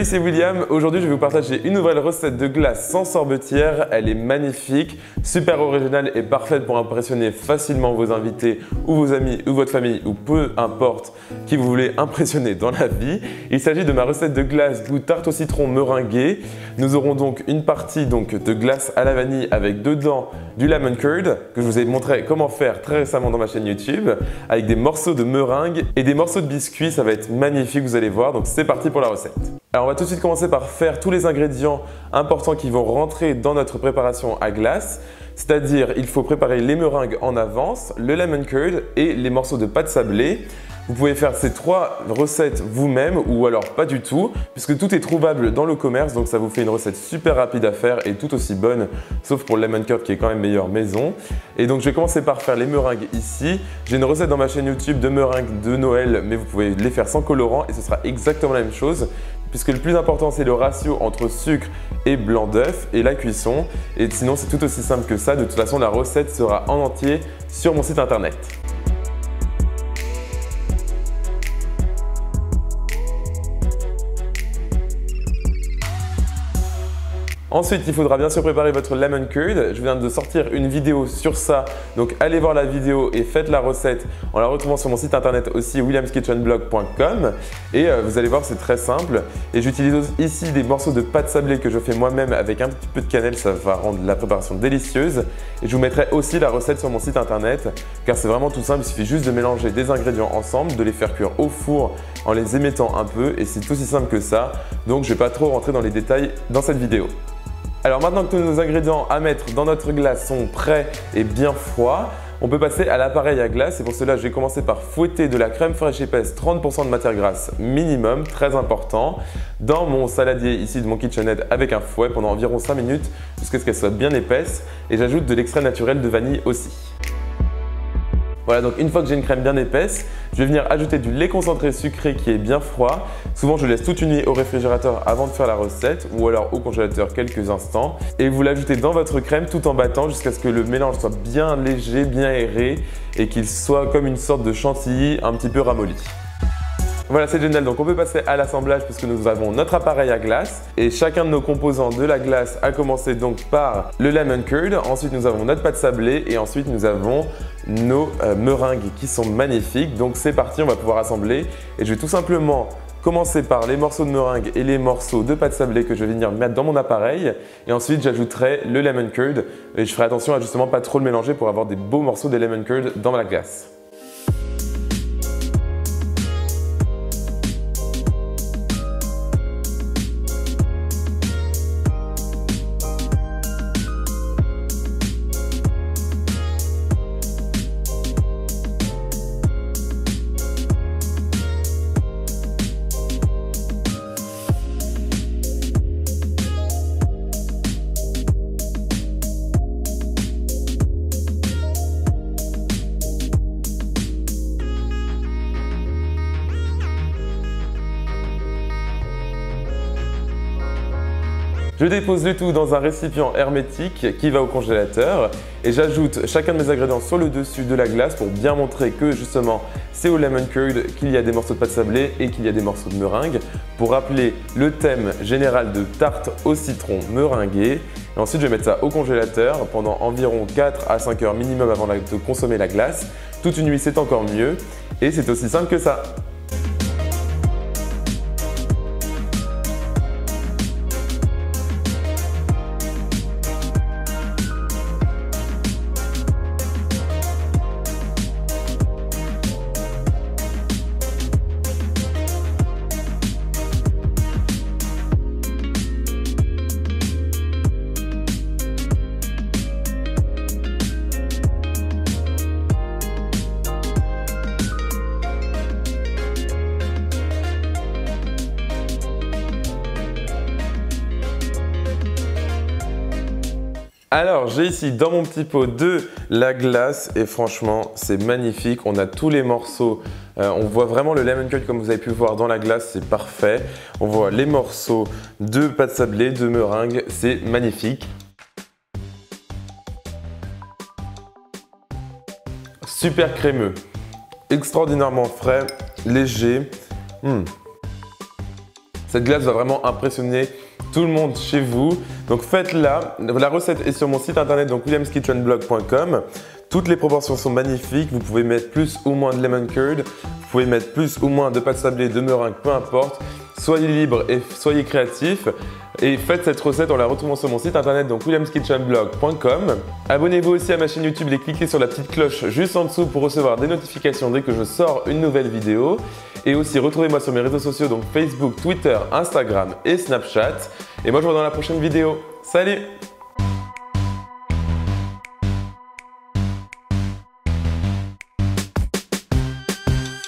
Salut, c'est William. Aujourd'hui, je vais vous partager une nouvelle recette de glace sans sorbetière. Elle est magnifique, super originale et parfaite pour impressionner facilement vos invités ou vos amis ou votre famille ou peu importe qui vous voulez impressionner dans la vie. Il s'agit de ma recette de glace goût tarte au citron meringuée. Nous aurons donc une partie de glace à la vanille avec dedans du lemon curd que je vous ai montré comment faire très récemment dans ma chaîne YouTube avec des morceaux de meringue et des morceaux de biscuits. Ça va être magnifique, vous allez voir. Donc c'est parti pour la recette. Alors on va tout de suite commencer par faire tous les ingrédients importants qui vont rentrer dans notre préparation à glace. C'est-à-dire il faut préparer les meringues en avance, le lemon curd et les morceaux de pâte sablée. Vous pouvez faire ces trois recettes vous-même ou alors pas du tout puisque tout est trouvable dans le commerce, donc ça vous fait une recette super rapide à faire et tout aussi bonne sauf pour le lemon curd qui est quand même meilleur maison. Et donc je vais commencer par faire les meringues ici. J'ai une recette dans ma chaîne YouTube de meringues de Noël mais vous pouvez les faire sans colorant et ce sera exactement la même chose puisque le plus important c'est le ratio entre sucre et blanc d'œuf et la cuisson. Et sinon c'est tout aussi simple que ça, de toute façon la recette sera en entier sur mon site internet. Ensuite, il faudra bien sûr préparer votre lemon curd. Je viens de sortir une vidéo sur ça, donc allez voir la vidéo et faites la recette en la retrouvant sur mon site internet aussi williamskitchenblog.com et vous allez voir, c'est très simple. Et j'utilise ici des morceaux de pâte sablée que je fais moi-même avec un petit peu de cannelle, ça va rendre la préparation délicieuse. Et je vous mettrai aussi la recette sur mon site internet car c'est vraiment tout simple, il suffit juste de mélanger des ingrédients ensemble, de les faire cuire au four en les émettant un peu et c'est aussi simple que ça. Donc je ne vais pas trop rentrer dans les détails dans cette vidéo. Alors maintenant que tous nos ingrédients à mettre dans notre glace sont prêts et bien froids, on peut passer à l'appareil à glace et pour cela je vais commencer par fouetter de la crème fraîche épaisse 30% de matière grasse minimum, très important, dans mon saladier ici de mon KitchenAid avec un fouet pendant environ 5 minutes jusqu'à ce qu'elle soit bien épaisse et j'ajoute de l'extrait naturel de vanille aussi. Voilà, donc une fois que j'ai une crème bien épaisse, je vais venir ajouter du lait concentré sucré qui est bien froid. Souvent, je laisse toute une nuit au réfrigérateur avant de faire la recette ou alors au congélateur quelques instants. Et vous l'ajoutez dans votre crème tout en battant jusqu'à ce que le mélange soit bien léger, bien aéré et qu'il soit comme une sorte de chantilly un petit peu ramolli. Voilà, c'est génial. Donc on peut passer à l'assemblage puisque nous avons notre appareil à glace et chacun de nos composants de la glace a commencé donc par le lemon curd. Ensuite, nous avons notre pâte sablée et ensuite nous avons nos meringues qui sont magnifiques. Donc c'est parti, on va pouvoir assembler et je vais tout simplement commencer par les morceaux de meringue et les morceaux de pâte sablée que je vais venir mettre dans mon appareil et ensuite j'ajouterai le lemon curd et je ferai attention à justement pas trop le mélanger pour avoir des beaux morceaux de lemon curd dans la glace. Je dépose le tout dans un récipient hermétique qui va au congélateur et j'ajoute chacun de mes ingrédients sur le dessus de la glace pour bien montrer que justement c'est au lemon curd qu'il y a des morceaux de pâte sablée et qu'il y a des morceaux de meringue pour rappeler le thème général de tarte au citron meringuée. Et ensuite je vais mettre ça au congélateur pendant environ 4 à 5 heures minimum avant de consommer la glace. Toute une nuit c'est encore mieux et c'est aussi simple que ça. Alors j'ai ici dans mon petit pot de la glace et franchement c'est magnifique, on a tous les morceaux, on voit vraiment le lemon curd comme vous avez pu voir dans la glace, c'est parfait. On voit les morceaux de pâte sablée, de meringue, c'est magnifique. Super crémeux, extraordinairement frais, léger. Cette glace va vraiment impressionner tout le monde chez vous. Donc faites-la. La recette est sur mon site internet, donc williamskitchenblog.com. Toutes les proportions sont magnifiques. Vous pouvez mettre plus ou moins de lemon curd. Vous pouvez mettre plus ou moins de pâte sablée, de meringue, peu importe. Soyez libre et soyez créatif. Et faites cette recette en la retrouvant sur mon site internet, donc williamskitchenblog.com. Abonnez-vous aussi à ma chaîne YouTube et cliquez sur la petite cloche juste en dessous pour recevoir des notifications dès que je sors une nouvelle vidéo. Et aussi retrouvez-moi sur mes réseaux sociaux, donc Facebook, Twitter, Instagram et Snapchat. Et moi je vous vois dans la prochaine vidéo. Salut!